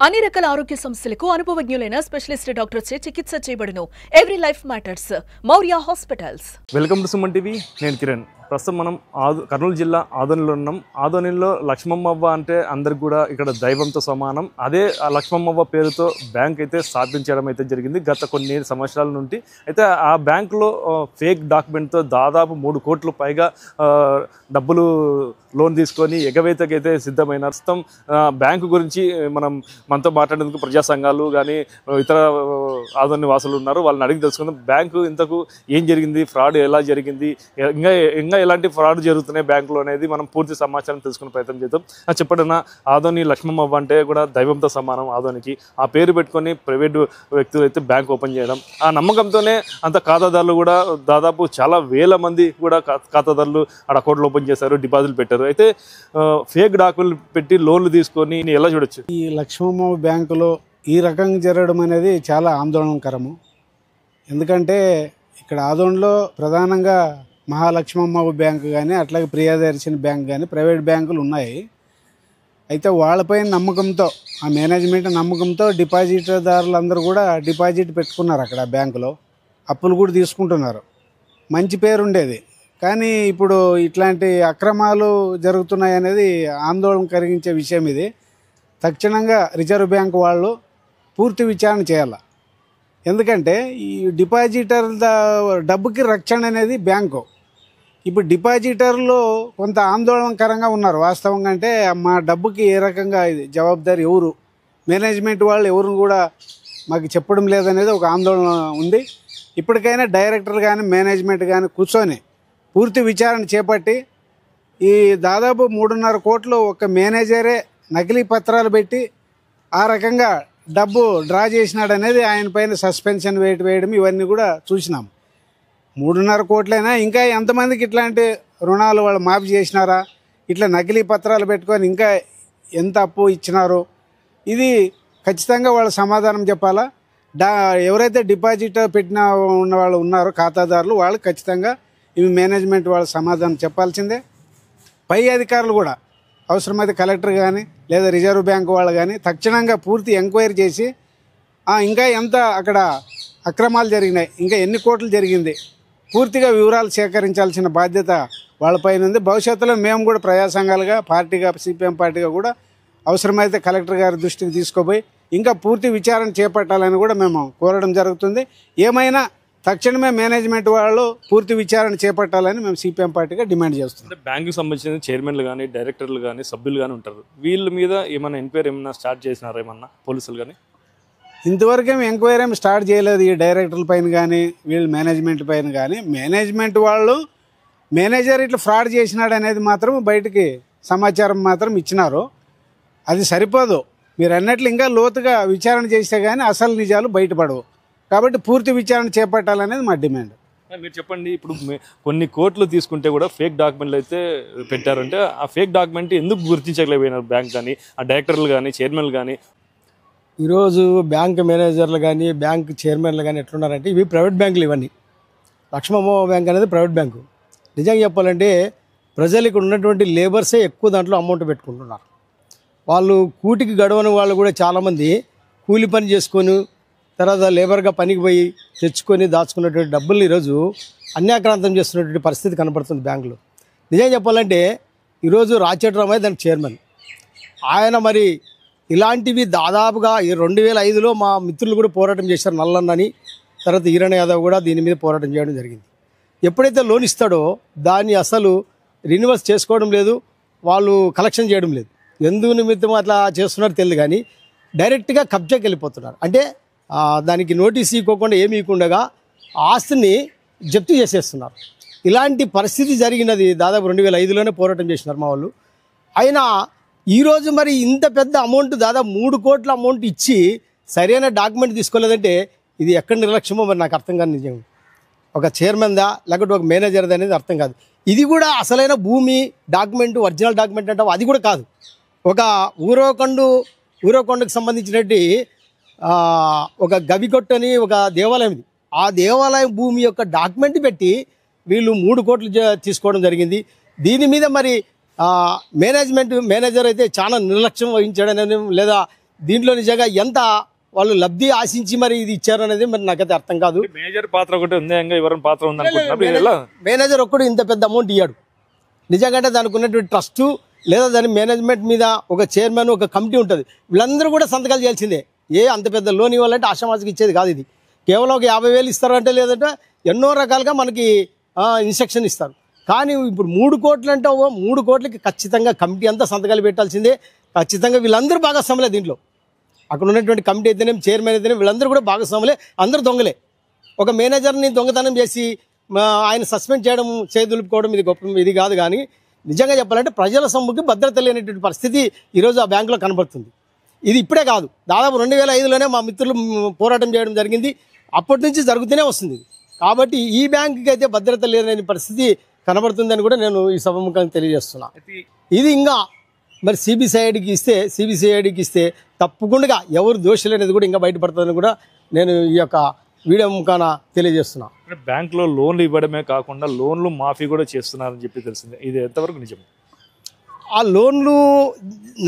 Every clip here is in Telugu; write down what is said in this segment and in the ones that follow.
అన్ని రకాల ఆరోగ్య సమస్యలకు అనుభవజ్ఞులైన స్పెషలిస్ట్ డాక్టర్స్ చే చికిత్స చేయబడును. Every life matters. Maurya hospitals. Welcome to Suman TV. నేను కిరణ్. ప్రస్తుతం మనం కర్నూలు జిల్లా ఆదోనిలో ఉన్నాం. ఆదోనిలో లక్ష్మమ్మవ్వ అంటే అందరికి కూడా ఇక్కడ దైవంతో సమానం. అదే ఆ లక్ష్మమ్మవ్వ పేరుతో బ్యాంక్ అయితే స్థాపించడం అయితే జరిగింది గత కొన్ని సంవత్సరాల నుండి. అయితే ఆ బ్యాంకులో ఫేక్ డాక్యుమెంట్తో దాదాపు 3 కోట్ల పైగా డబ్బులు లోన్ తీసుకొని ఎగవేతకైతే సిద్ధమైన. ప్రస్తుతం బ్యాంకు గురించి మనతో మాట్లాడేందుకు ప్రజా సంఘాలు కానీ ఇతర ఆదోని వాసులు ఉన్నారు. వాళ్ళని అడిగి తెలుసుకుందాం బ్యాంకు ఇంతకు ఏం జరిగింది, ఫ్రాడ్ ఎలా జరిగింది, ఇంకా ఎలాంటి ఫ్రాడ్ జరుగుతున్నాయి బ్యాంకులో అనేది మనం పూర్తి సమాచారం తెలుసుకునే ప్రయత్నం చేద్దాం. చెప్పడన్నా ఆదోని లక్ష్మమ్మవ్వ అంటే కూడా దైవంతో సమానం. ఆదోనికి ఆ పేరు పెట్టుకొని ప్రైవేటు వ్యక్తులు అయితే బ్యాంక్ ఓపెన్ చేయడం, ఆ నమ్మకంతోనే అంత ఖాతాదారులు కూడా దాదాపు చాలా వేల మంది కూడా ఖాతాదారులు ఆడ అకౌంట్లు ఓపెన్ చేశారు, డిపాజిట్లు పెట్టారు. అయితే ఫేక్ డాక్యుమెంట్లు పెట్టి లోన్లు తీసుకొని ఎలా చూడొచ్చు? ఈ లక్ష్మమ్మ బ్యాంకులో ఈ రకంగా జరగడం అనేది చాలా ఆందోళనకరము. ఎందుకంటే ఇక్కడ ఆదోన్లో ప్రధానంగా మహాలక్ష్మమ్మ బ్యాంకు కానీ అట్లాగే ప్రియదర్శిని బ్యాంక్ కానీ ప్రైవేట్ బ్యాంకులు ఉన్నాయి. అయితే వాళ్ళపైన నమ్మకంతో, ఆ మేనేజ్మెంట్ నమ్మకంతో డిపాజిటర్దారులందరూ కూడా డిపాజిట్ పెట్టుకున్నారు అక్కడ బ్యాంకులో. అప్పులు కూడా తీసుకుంటున్నారు. మంచి పేరు ఉండేది. కానీ ఇప్పుడు ఇట్లాంటి అక్రమాలు జరుగుతున్నాయి అనేది ఆందోళన కలిగించే విషయం. ఇది తక్షణంగా రిజర్వ్ బ్యాంక్ వాళ్ళు పూర్తి విచారణ చేయాలి. ఎందుకంటే ఈ డిపాజిటర్ డబ్బుకి రక్షణ అనేది బ్యాంకు. ఇప్పుడు డిపాజిటర్లు కొంత ఆందోళనకరంగా ఉన్నారు. వాస్తవంగా అంటే మా డబ్బుకి ఏ రకంగా ఇది జవాబుదారి ఎవరు, మేనేజ్మెంట్ వాళ్ళు ఎవరు కూడా మాకు చెప్పడం లేదనేది ఒక ఆందోళన ఉంది. ఇప్పటికైనా డైరెక్టర్ కానీ మేనేజ్మెంట్ కానీ కూర్చొని పూర్తి విచారణ చేపట్టి ఈ దాదాపు 3.5 కోట్లు ఒక మేనేజరే నకిలీ పత్రాలు పెట్టి ఆ రకంగా డబ్బు డ్రా చేసినాడు అనేది ఆయన పైన సస్పెన్షన్ వేయడం ఇవన్నీ కూడా చూసినాం. 3.5 కోట్లైనా ఇంకా ఎంతమందికి ఇట్లాంటి రుణాలు వాళ్ళు మాఫీ చేసినారా, ఇట్లా నకిలీ పత్రాలు పెట్టుకొని ఇంకా ఎంత అప్పు ఇచ్చినారో ఇది ఖచ్చితంగా వాళ్ళు సమాధానం చెప్పాలా. ఎవరైతే డిపాజిట్ పెట్టిన ఉన్న వాళ్ళు ఉన్నారో ఖాతాదారులు వాళ్ళు ఖచ్చితంగా ఇవి మేనేజ్మెంట్ వాళ్ళు సమాధానం చెప్పాల్సిందే. పై అధికారులు కూడా అవసరమైతే కలెక్టర్ కానీ లేదా రిజర్వ్ బ్యాంక్ వాళ్ళు కానీ తక్షణంగా పూర్తి ఎంక్వైరీ చేసి ఇంకా ఎంత అక్కడ అక్రమాలు జరిగినాయి, ఇంకా ఎన్ని కోట్లు జరిగింది, పూర్తిగా వివరాలు సేకరించాల్సిన బాధ్యత వాళ్ళపైన ఉంది. భవిష్యత్తులో మేము కూడా ప్రజా సంఘాలుగా పార్టీగా సిపిఎం పార్టీగా కూడా అవసరమైతే కలెక్టర్ గారి దృష్టికి తీసుకుపోయి ఇంకా పూర్తి విచారణ చేపట్టాలని కూడా మేము కోరడం జరుగుతుంది. ఏమైనా తక్షణమే మేనేజ్మెంట్ వాళ్ళు పూర్తి విచారణ చేపట్టాలని మేము సిపిఎం పార్టీగా డిమాండ్ చేస్తున్నాం. బ్యాంకుకి సంబంధించిన చైర్మన్లు కానీ డైరెక్టర్లు కానీ సభ్యులు కానీ ఉంటారు. వీళ్ళ మీద ఏమైనా ఎంక్వైరీ ఏమైనా స్టార్ట్ చేసినారా ఏమన్నా పోలీసులు కానీ? ఇంతవరకేం ఎంక్వైరీ ఏమి స్టార్ట్ చేయలేదు ఈ డైరెక్టర్ల పైన కానీ వీళ్ళ మేనేజ్మెంట్ పైన కానీ. మేనేజ్మెంట్ వాళ్ళు మేనేజర్ ఇట్లా ఫ్రాడ్ చేసినాడు అనేది మాత్రం బయటికి సమాచారం మాత్రం ఇచ్చినారు. అది సరిపోదు. మీరు అన్నట్లు ఇంకా లోతుగా విచారణ చేస్తే కానీ అసలు నిజాలు బయటపడవు. కాబట్టి పూర్తి విచారణ చేపట్టాలనేది మా డిమాండ్. మీరు చెప్పండి, ఇప్పుడు కొన్ని కోట్లు తీసుకుంటే కూడా ఫేక్ డాక్యుమెంట్లు అయితే పెట్టారంటే ఆ ఫేక్ డాక్యుమెంట్ ఎందుకు గుర్తించలేకపోయినారు బ్యాంక్ కానీ ఆ డైరెక్టర్లు కానీ చైర్మన్లు కానీ? ఈరోజు బ్యాంక్ మేనేజర్లు కానీ బ్యాంక్ చైర్మన్లు కానీ ఎట్లున్నారంటే ఇవి ప్రైవేట్ బ్యాంకులు. ఇవన్నీ లక్ష్మమ్మ బ్యాంక్ అనేది ప్రైవేట్ బ్యాంకు. నిజంగా చెప్పాలంటే ప్రజలకు ఉన్నటువంటి లేబర్సే ఎక్కువ దాంట్లో అమౌంట్ పెట్టుకుంటున్నారు. వాళ్ళు కూటికి గడవని వాళ్ళు కూడా చాలామంది కూలి పని చేసుకొని తర్వాత లేబర్గా పనికి పోయి తెచ్చుకొని దాచుకున్నటువంటి డబ్బులు ఈరోజు అన్యాక్రాంతం చేస్తున్నటువంటి పరిస్థితి కనపడుతుంది బ్యాంకులో. నిజంగా చెప్పాలంటే ఈరోజు రాచేట్రామయ్య దానికి చైర్మన్. ఆయన మరి ఇలాంటివి దాదాపుగా 2005లో మా మిత్రులు కూడా పోరాటం చేశారు. నల్లన్నని తర్వాత ఈరణ యాదవ్ కూడా దీని మీద పోరాటం చేయడం జరిగింది. ఎప్పుడైతే లోన్ ఇస్తాడో దాన్ని అసలు రినివర్స్ చేసుకోవడం లేదు, వాళ్ళు కలెక్షన్ చేయడం లేదు. ఎందుకు నిమిత్తం అట్లా చేస్తున్నారో తెలియదు కానీ డైరెక్ట్గా కబ్జాకి వెళ్ళిపోతున్నారు. అంటే దానికి నోటీస్ ఇవ్వకుండా ఏమి ఇవ్వకుండా ఆస్తిని జప్తు చేసేస్తున్నారు. ఇలాంటి పరిస్థితి జరిగినది దాదాపు 2005లోనే పోరాటం చేసినారు మా వాళ్ళు. అయినా ఈరోజు మరి ఇంత పెద్ద అమౌంట్ దాదాపు 3 కోట్ల అమౌంట్ ఇచ్చి సరైన డాక్యుమెంట్ తీసుకోలేదంటే ఇది ఎక్కడ నిర్లక్ష్యమో మరి నాకు అర్థం కాదు. నిజం ఒక చైర్మన్దా లేకపోతే ఒక మేనేజర్దా అనేది అర్థం కాదు. ఇది కూడా అసలైన భూమి డాక్యుమెంట్ ఒరిజినల్ డాక్యుమెంట్ అంటే అది కూడా కాదు. ఒక ఊరకొండకు సంబంధించినట్టు ఒక గవికొట్టు అని ఒక దేవాలయం ఇది. ఆ దేవాలయం భూమి యొక్క డాక్యుమెంట్ పెట్టి వీళ్ళు 3 కోట్లు తీసుకోవడం జరిగింది. దీని మీద మరి మేనేజర్ అయితే చాలా నిర్లక్ష్యం వహించడం లేదా దీంట్లో నిజంగా ఎంత వాళ్ళు లబ్ధి ఆశించి మరి ఇది ఇచ్చారు అనేది మరి నాకైతే అర్థం కాదు. మేనేజర్ పాత్ర ఒకటి ఉంది, ఎవరైనా పాత్ర ఉంది అనుకుంటున్నా. మేనేజర్ ఒక్కడు ఇంత పెద్ద అమౌంట్ ఇయ్యాడు. నిజంగా దానికి ఉన్నటువంటి ట్రస్టు లేదా దాని మేనేజ్మెంట్ మీద ఒక చైర్మన్ ఒక కమిటీ ఉంటుంది. వీళ్ళందరూ కూడా సంతకాలు చేయాల్సిందే. అంత పెద్ద లోన్ ఇవ్వాలంటే ఆషామాషికి ఇచ్చేది కాదు. ఇది కేవలం ఒక 50,000 ఇస్తారంటే లేదంటే ఎన్నో రకాలుగా మనకి ఇన్స్ట్రక్షన్ ఇస్తారు. కానీ ఇప్పుడు 3 కోట్లు అంటే 3 కోట్లకి ఖచ్చితంగా కమిటీ అంతా సంతకాలు పెట్టాల్సిందే. ఖచ్చితంగా వీళ్ళందరూ భాగస్వాములే దీంట్లో. అక్కడ ఉన్నటువంటి కమిటీ అయితేనే చైర్మన్ అయితేనే వీళ్ళందరూ కూడా భాగస్వాములే. అందరూ దొంగలే. ఒక మేనేజర్ని దొంగతనం చేసి ఆయన సస్పెండ్ చేయడం చేదులుపుకోవడం ఇది గొప్ప ఇది కాదు. కానీ నిజంగా చెప్పాలంటే ప్రజల సొమ్ముకి భద్రత లేనటువంటి పరిస్థితి ఈరోజు ఆ బ్యాంకులో కనబడుతుంది. ఇది ఇప్పుడే కాదు, దాదాపు 2005లోనే మా మిత్రులు పోరాటం చేయడం జరిగింది. అప్పటి నుంచి జరుగుతూనే వస్తుంది. కాబట్టి ఈ బ్యాంకుకి అయితే భద్రత లేని పరిస్థితి కనబడుతుందని కూడా నేను ఈ సభముఖంగా తెలియజేస్తున్నా. ఇది ఇంకా మరి సిబిసిఐడికి ఇస్తే తప్పకుండా ఎవరు దోషులు అనేది కూడా ఇంకా బయటపడుతుందని కూడా నేను ఈ యొక్క వీడియో ముఖాన తెలియజేస్తున్నా. బ్యాంకులో లోన్లు ఇవ్వడమే కాకుండా లోన్లు మాఫీ కూడా చేస్తున్నారని చెప్పి తెలిసింది. ఇది ఎంతవరకు నిజం? ఆ లోన్లు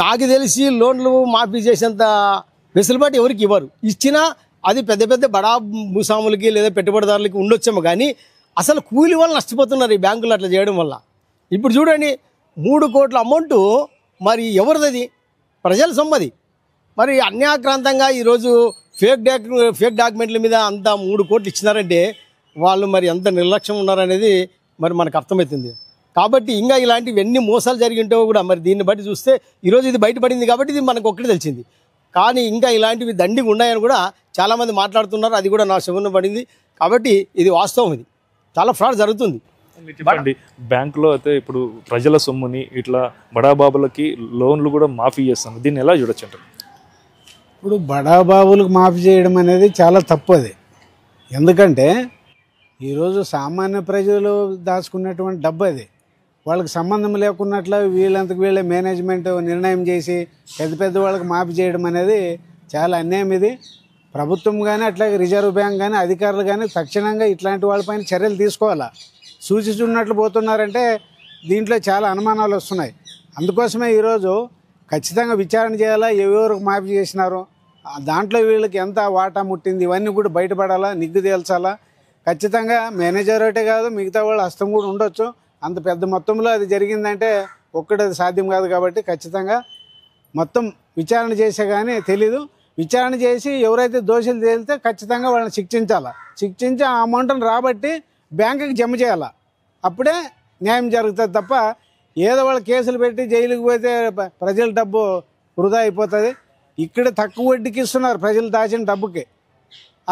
నాకు తెలిసి లోన్లు మాఫీ చేసేంత వెసులుబాటు ఎవరికి ఇవ్వరు. ఇచ్చినా అది పెద్ద పెద్ద బడా భూస్వాములకి లేదా పెట్టుబడిదారులకి ఉండొచ్చేమో. కానీ అసలు కూలి వాళ్ళు నష్టపోతున్నారు ఈ బ్యాంకులు అట్లా చేయడం వల్ల. ఇప్పుడు చూడండి 3 కోట్ల అమౌంట్ మరి ఎవరిది? ప్రజల సొమ్మది. మరి అన్యాక్రాంతంగా ఈరోజు ఫేక్ డాక్యుమెంట్ల మీద అంత 3 కోట్లు ఇచ్చినారంటే వాళ్ళు మరి ఎంత నిర్లక్ష్యం ఉన్నారనేది మరి మనకు అర్థమవుతుంది. కాబట్టి ఇంకా ఇలాంటివి ఎన్ని మోసాలు జరిగింటో కూడా మరి దీన్ని బట్టి చూస్తే ఈరోజు ఇది బయటపడింది కాబట్టి ఇది మనకు ఒక్కటి తెలిసింది. కానీ ఇంకా ఇలాంటివి దండిగా ఉన్నాయని కూడా చాలామంది మాట్లాడుతున్నారు. అది కూడా నా శివుని పడింది. కాబట్టి ఇది వాస్తవం. ఇది చాలా ఫ్రాడ్ జరుగుతుంది. చెప్పండి, బ్యాంకులో అయితే ఇప్పుడు ప్రజల సొమ్ముని ఇట్లా బడాబాబులకి లోన్లు కూడా మాఫీ చేస్తున్నారు. దీన్ని ఎలా చూడొచ్చు అంటారు? ఇప్పుడు బడాబాబులకు మాఫీ చేయడం అనేది చాలా తప్పు. అది ఎందుకంటే ఈరోజు సామాన్య ప్రజలు దాచుకున్నటువంటి డబ్బు అది. వాళ్ళకి సంబంధం లేకున్నట్లు వీళ్ళంతకు వీళ్ళే మేనేజ్మెంట్ నిర్ణయం చేసి పెద్ద వాళ్ళకి మాఫీ చేయడం అనేది చాలా అన్యాయం. ఇది ప్రభుత్వం కానీ అట్లాగే రిజర్వ్ బ్యాంక్ కానీ అధికారులు కానీ తక్షణంగా ఇట్లాంటి వాళ్ళపైన చర్యలు తీసుకోవాలా. సూచిస్తున్నట్లు పోతున్నారంటే దీంట్లో చాలా అనుమానాలు వస్తున్నాయి. అందుకోసమే ఈరోజు ఖచ్చితంగా విచారణ చేయాలా, ఎవరికి మాఫీ చేసినారు, దాంట్లో వీళ్ళకి ఎంత వాటా ముట్టింది, ఇవన్నీ కూడా బయటపడాలా, నిగ్గు తేల్చాలా. ఖచ్చితంగా మేనేజర్ ఒకటే కాదు, మిగతా వాళ్ళ హస్తం కూడా ఉండొచ్చు. అంత పెద్ద మొత్తంలో అది జరిగిందంటే ఒక్కటి అది సాధ్యం కాదు. కాబట్టి ఖచ్చితంగా మొత్తం విచారణ చేసే కానీ తెలీదు. విచారణ చేసి ఎవరైతే దోషులు తేలితే ఖచ్చితంగా వాళ్ళని శిక్షించాలా. శిక్షించి ఆ అమౌంట్ని రాబట్టి బ్యాంకుకి జమ చేయాలా. అప్పుడే న్యాయం జరుగుతుంది. తప్ప ఏదో వాళ్ళు కేసులు పెట్టి జైలుకి పోతే ప్రజల డబ్బు వృధా అయిపోతుంది. ఇక్కడ తక్కువ వడ్డీకి ఇస్తున్నారు ప్రజలు దాచిన డబ్బుకి.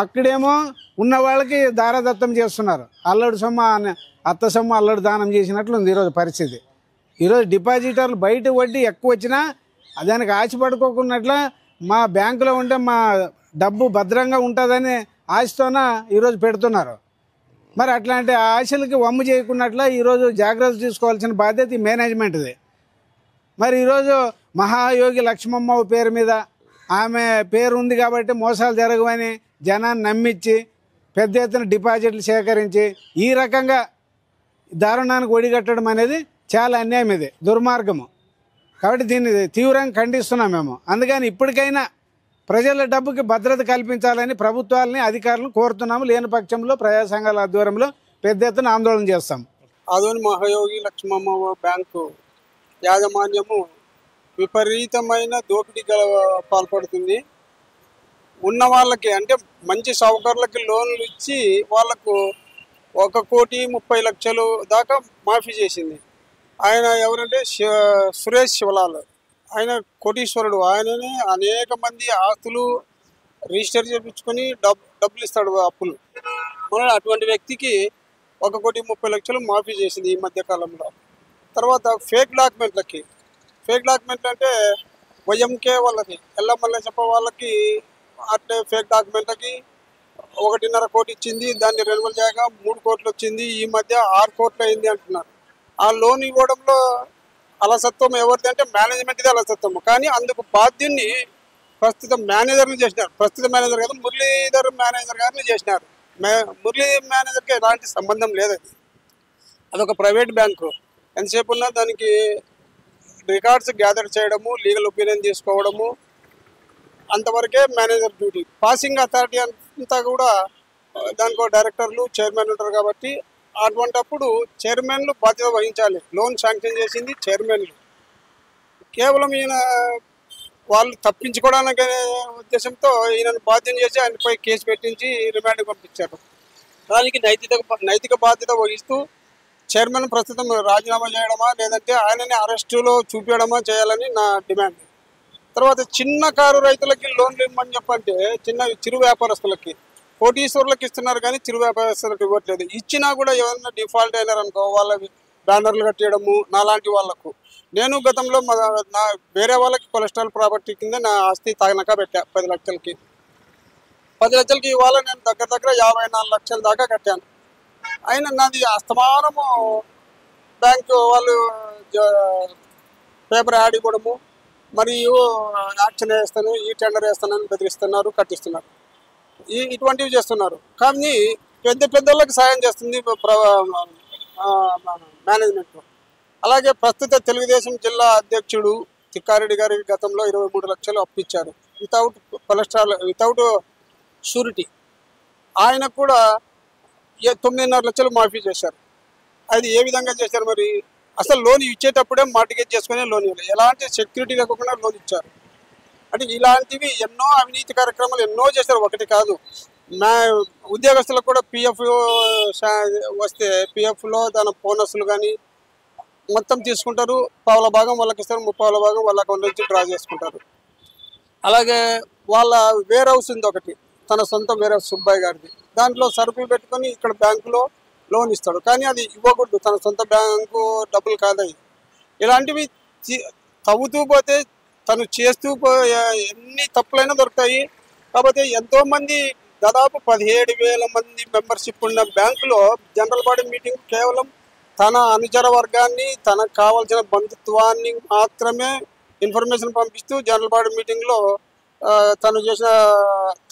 అక్కడేమో ఉన్న వాళ్ళకి దారాదత్తం చేస్తున్నారు. అల్లడి సొమ్ము అత్త సొమ్ము అల్లడి దానం చేసినట్లు ఉంది ఈరోజు పరిస్థితి. ఈరోజు డిపాజిటర్లు బయట వడ్డీ ఎక్కువ వచ్చినా దానికి ఆశపడుకోకున్నట్ల మా బ్యాంకులో ఉంటే మా డబ్బు భద్రంగా ఉంటుందని ఆశతోన ఈరోజు పెడుతున్నారు. మరి అట్లాంటి ఆశలకి వమ్ము చేయకున్నట్ల ఈరోజు జాగ్రత్త తీసుకోవాల్సిన బాధ్యత ఈ మేనేజ్మెంట్ది. మరి ఈరోజు మహాయోగి లక్ష్మమ్మ పేరు మీద ఆమె పేరు ఉంది కాబట్టి మోసాలు జరగవని జనాన్ని నమ్మించి పెద్ద ఎత్తున డిపాజిట్లు సేకరించి ఈ రకంగా దారుణానికి ఒడిగట్టడం అనేది చాలా అన్యాయం. ఇది దుర్మార్గము. కాబట్టి దీన్ని తీవ్రంగా ఖండిస్తున్నాం మేము. అందుకని ఇప్పటికైనా ప్రజల డబ్బుకి భద్రత కల్పించాలని ప్రభుత్వాలని అధికారులను కోరుతున్నాము. లేని పక్షంలో ప్రజా సంఘాల ఆధ్వర్యంలో పెద్ద ఎత్తున ఆందోళన చేస్తాం. ఆదోని మహాయోగి లక్ష్మమ్మ బ్యాంకు యాజమాన్యము విపరీతమైన దోపిడీకి పాల్పడుతుంది. ఉన్న వాళ్ళకి అంటే మంచి సౌకర్యాలకి లోన్లు ఇచ్చి వాళ్లకు 1,30,00,000 దాకా మాఫీ చేసింది. ఆయన ఎవరంటే సురేష్ శివలాల్. ఆయన కోటీశ్వరుడు. ఆయననే అనేక మంది ఆస్తులు రిజిస్టర్ చేయించుకొని డబ్బులు ఇస్తాడు అప్పులు. అటువంటి వ్యక్తికి 1,30,00,000 మాఫీ చేసింది ఈ మధ్య కాలంలో. తర్వాత ఫేక్ డాక్యుమెంట్లు అంటే వైఎంకే వాళ్ళకి ఎల్లమల్లె చెప్ప వాళ్ళకి అట్లే ఫేక్ డాక్యుమెంట్లకి 1.5 కోటి ఇచ్చింది. దాన్ని రెన్యువల్ చేయగా 3 కోట్లు వచ్చింది. ఈ మధ్య 6 కోట్లు అయింది అంటున్నారు. ఆ లోన్ ఇవ్వడంలో అలసత్వం ఎవరిది అంటే మేనేజ్మెంట్ది అలసత్వం. కానీ అందుకు బాధ్యుని ప్రస్తుత మేనేజర్ని చేసినారు. ప్రస్తుత మేనేజర్ కాదు, మురళీధర్ మేనేజర్ గారిని చేసినారు. మురళీ మేనేజర్కి ఎలాంటి సంబంధం లేదు. అదొక ప్రైవేట్ బ్యాంకు. ఎంతసేపు ఉన్నా దానికి రికార్డ్స్ గ్యాదర్ చేయడము, లీగల్ ఒపీనియన్ తీసుకోవడము, అంతవరకే మేనేజర్ డ్యూటీ. పాసింగ్ అథారిటీ అంతా కూడా దానికి డైరెక్టర్లు చైర్మన్ ఉంటారు కాబట్టి అటువంటప్పుడు చైర్మన్లు బాధ్యత వహించాలి. లోన్ శాంక్షన్ చేసింది చైర్మన్లు. కేవలం ఈయన వాళ్ళు తప్పించుకోవడానికి ఉద్దేశంతో ఈయనను బాధ్యత చేసి ఆయనపై కేసు పెట్టించి రిమాండ్కి పంపించారు. దానికి నైతిక బాధ్యత వహిస్తూ చైర్మన్ ప్రస్తుతం రాజీనామా చేయడమా లేదంటే ఆయనని అరెస్టులో చూపించడమా చేయాలని నా డిమాండ్. తర్వాత చిన్న కారు రైతులకి లోన్లు ఇవ్వమని చెప్పంటే చిరు వ్యాపారస్తులకి కోటీశ్వరులకు ఇస్తున్నారు కానీ చిరు వ్యాపారస్తులకు ఇవ్వట్లేదు. ఇచ్చినా కూడా ఎవరైనా డిఫాల్ట్ అయినారనుకో వాళ్ళ బ్యానర్లు కట్టేయడము నాలాంటి వాళ్లకు. నేను గతంలో వేరే వాళ్ళకి కొలెస్ట్రాల్ ప్రాపర్టీ కింద నా ఆస్తి తగనక పెట్టా 10 లక్షలకి. 10 లక్షలకి ఇవాళ నేను దగ్గర 54 లక్షల దాకా కట్టాను. అయినా నాది అస్తమానము బ్యాంకు వాళ్ళు పేపర్ యాడ్ ఇవ్వడము మరియు యాక్షన్ వేస్తాను ఈ టెండర్ వేస్తానని బెదిరిస్తున్నారు, కట్టిస్తున్నారు, ఇటువంటివి చేస్తున్నారు. కానీ పెద్దోళ్ళకి సాయం చేస్తుంది మేనేజ్మెంట్. అలాగే ప్రస్తుత తెలుగుదేశం జిల్లా అధ్యక్షుడు తిక్కారెడ్డి గారికి గతంలో 23 లక్షలు అప్పిచ్చారు వితౌట్ షూరిటీ. ఆయనకు కూడా 9.5 లక్షలు మాఫీ చేశారు. అది ఏ విధంగా చేశారు మరి? అసలు లోన్ ఇచ్చేటప్పుడే మార్టిగేజ్ చేసుకునే లోన్ ఇవ్వలేదు, ఎలాంటి సెక్యూరిటీ లేకుండా లోన్ ఇచ్చారు. అంటే ఇలాంటివి ఎన్నో అవినీతి కార్యక్రమాలు ఎన్నో చేశారు, ఒకటి కాదు. ఉద్యోగస్తులకు కూడా పిఎఫ్ వస్తే పిఎఫ్లో దాని బోనస్లు కానీ మొత్తం తీసుకుంటారు. 1/4 భాగం వాళ్ళకి ఇస్తారు, 3/4 భాగం వాళ్ళ అకౌంట్ నుంచి డ్రా చేసుకుంటారు. అలాగే వాళ్ళ వేర్ హౌస్ ఉంది ఒకటి, తన సొంత వేర్ హౌస్ సుబ్బయ్య గారిది. దాంట్లో సరుకులు పెట్టుకొని ఇక్కడ బ్యాంకులో లోన్ ఇస్తాడు, కానీ అది ఇవ్వకూడదు, తన సొంత బ్యాంకు డబ్బులు కాదు. ఇలాంటివి తవ్వుతూ పోతే తను చేస్తూ ఎన్ని తప్పులైనా దొరుకుతాయి. కాకపోతే ఎంతోమంది దాదాపు 17,000 మంది మెంబర్షిప్ ఉన్న బ్యాంకులో జనరల్ బాడీ మీటింగ్ కేవలం తన అనుచర వర్గాన్ని తనకు కావాల్సిన బంధుత్వాన్ని మాత్రమే ఇన్ఫర్మేషన్ పంపిస్తూ జనరల్ బాడీ మీటింగ్లో తను చేసిన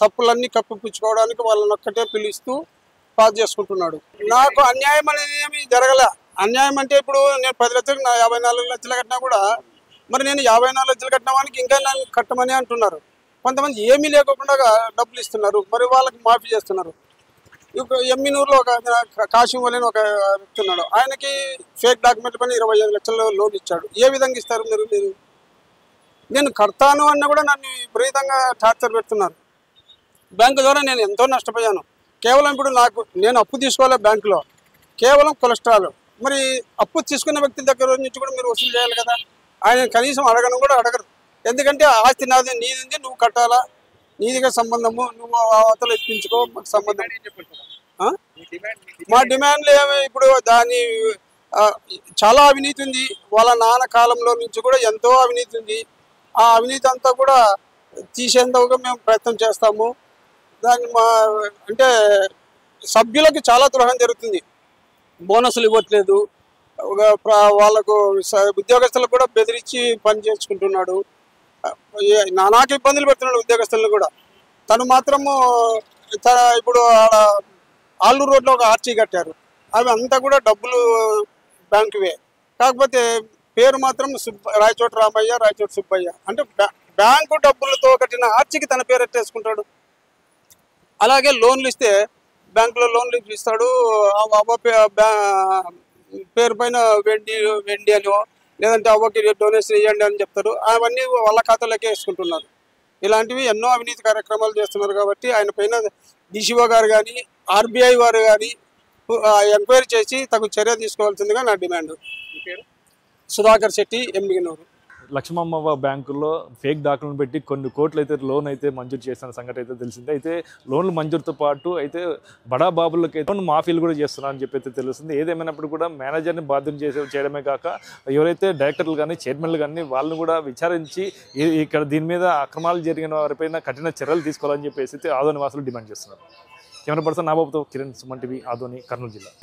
తప్పులన్నీ కప్పిపుచ్చుకోవడానికి వాళ్ళని ఒక్కటే పిలుస్తూ పాస్ చేసుకుంటున్నాడు. నాకు అన్యాయం అనేది ఏమి జరగలే. అన్యాయం అంటే ఇప్పుడు నేను 10 లక్షలకు 54 లక్షలు కట్టినా కూడా మరి నేను 54 లక్షలు కట్టిన వానికి ఇంకా నన్ను కట్టమని అంటున్నారు. కొంతమంది ఏమీ లేకుండా డబ్బులు ఇస్తున్నారు, మరి వాళ్ళకి మాఫీ చేస్తున్నారు. ఇప్పుడు ఎమ్మినూరులో ఒక కాశీం వలని ఒక వ్యక్తి ఉన్నాడు, ఆయనకి ఫేక్ డాక్యుమెంట్ పైన 25 లక్షల లోన్ ఇచ్చాడు. ఏ విధంగా ఇస్తారు మీరు? నేను కడతాను అన్న కూడా నన్ను విపరీతంగా టార్చర్ పెడుతున్నారు. బ్యాంకు ద్వారా నేను ఎంతో నష్టపోయాను. కేవలం ఇప్పుడు నేను అప్పు తీసుకోవాలి బ్యాంకులో, కేవలం కొలెస్ట్రాల్. మరి అప్పు తీసుకున్న వ్యక్తి దగ్గర నుంచి కూడా మీరు వసూలు చేయాలి కదా. ఆయన కనీసం అడగడం కూడా అడగరు. ఎందుకంటే ఆస్తి నాది, నీది, నువ్వు కట్టాలా, నీదిగా సంబంధము, నువ్వు అవతల ఇప్పించుకో, మాకు సంబంధం. మా డిమాండ్లు ఏమి ఇప్పుడు దాని చాలా అవినీతి ఉంది. వాళ్ళ నాన్న కాలంలో నుంచి కూడా ఎంతో అవినీతి ఉంది. ఆ అవినీతి అంతా కూడా తీసేందుకు మేము ప్రయత్నం చేస్తాము. దాన్ని అంటే సభ్యులకు చాలా ద్రోహం జరుగుతుంది. బోనస్లు ఇవ్వట్లేదు, వాళ్ళకు ఉద్యోగస్తులకు కూడా బెదిరించి పని చేసుకుంటున్నాడు. నానాక ఇబ్బందులు పెడుతున్నాడు ఉద్యోగస్తులను కూడా. తను మాత్రము ఇప్పుడు ఆలూరు రోడ్లో ఒక ఆర్చీ కట్టారు, అవి అంతా కూడా డబ్బులు బ్యాంకువే. కాకపోతే పేరు మాత్రం రాయచోటి రామయ్య, రాయచోటి సుబ్బయ్య. అంటే బ్యాంకు డబ్బులతో కట్టిన ఆర్చీకి తన పేరు ఎట్టేసుకుంటాడు. అలాగే లోన్లు ఇస్తే బ్యాంకులో లోన్లు ఇస్తాడు, పేరు పైన వెండి అని లేదంటే అవ్వకి డొనేషన్ ఇవ్వండి అని చెప్తారు. అవన్నీ వాళ్ళ ఖాతాలోకే వేసుకుంటున్నారు. ఇలాంటివి ఎన్నో అవినీతి కార్యక్రమాలు చేస్తున్నారు. కాబట్టి ఆయన పైన డిసిఓ గారు కానీ ఆర్బీఐ వారు కానీ ఎంక్వైరీ చేసి తగు చర్య తీసుకోవాల్సిందిగా నా డిమాండ్. సుధాకర్ శెట్టి, ఎమ్మిగనూరు. లక్ష్మమ్మ బ్యాంకుల్లో ఫేక్ డాక్యుమెంట్ పెట్టి కొన్ని కోట్లు అయితే లోన్ అయితే మంజూరు చేసిన సంగతి అయితే తెలిసింది. అయితే లోన్లు మంజూరుతో పాటు అయితే బడా బాబులకి అయితే మాఫీలు కూడా చేస్తున్నారని చెప్పి అయితే తెలుస్తుంది. ఏదేమైనప్పుడు కూడా మేనేజర్ని బాధ్యత చేయడమే కాక ఎవరైతే డైరెక్టర్లు కానీ చైర్మన్లు కానీ వాళ్ళని కూడా విచారించి ఇక్కడ దీని మీద అక్రమాలు జరిగిన వారిపైన కఠిన చర్యలు తీసుకోవాలని చెప్పేసి అయితే ఆదోని వాసులు డిమాండ్ చేస్తున్నారు. కెమెరా పర్సన్ నాబాబుతో కిరణ్, సుమన్ టీవీ, ఆదోని, కర్నూలు జిల్లా.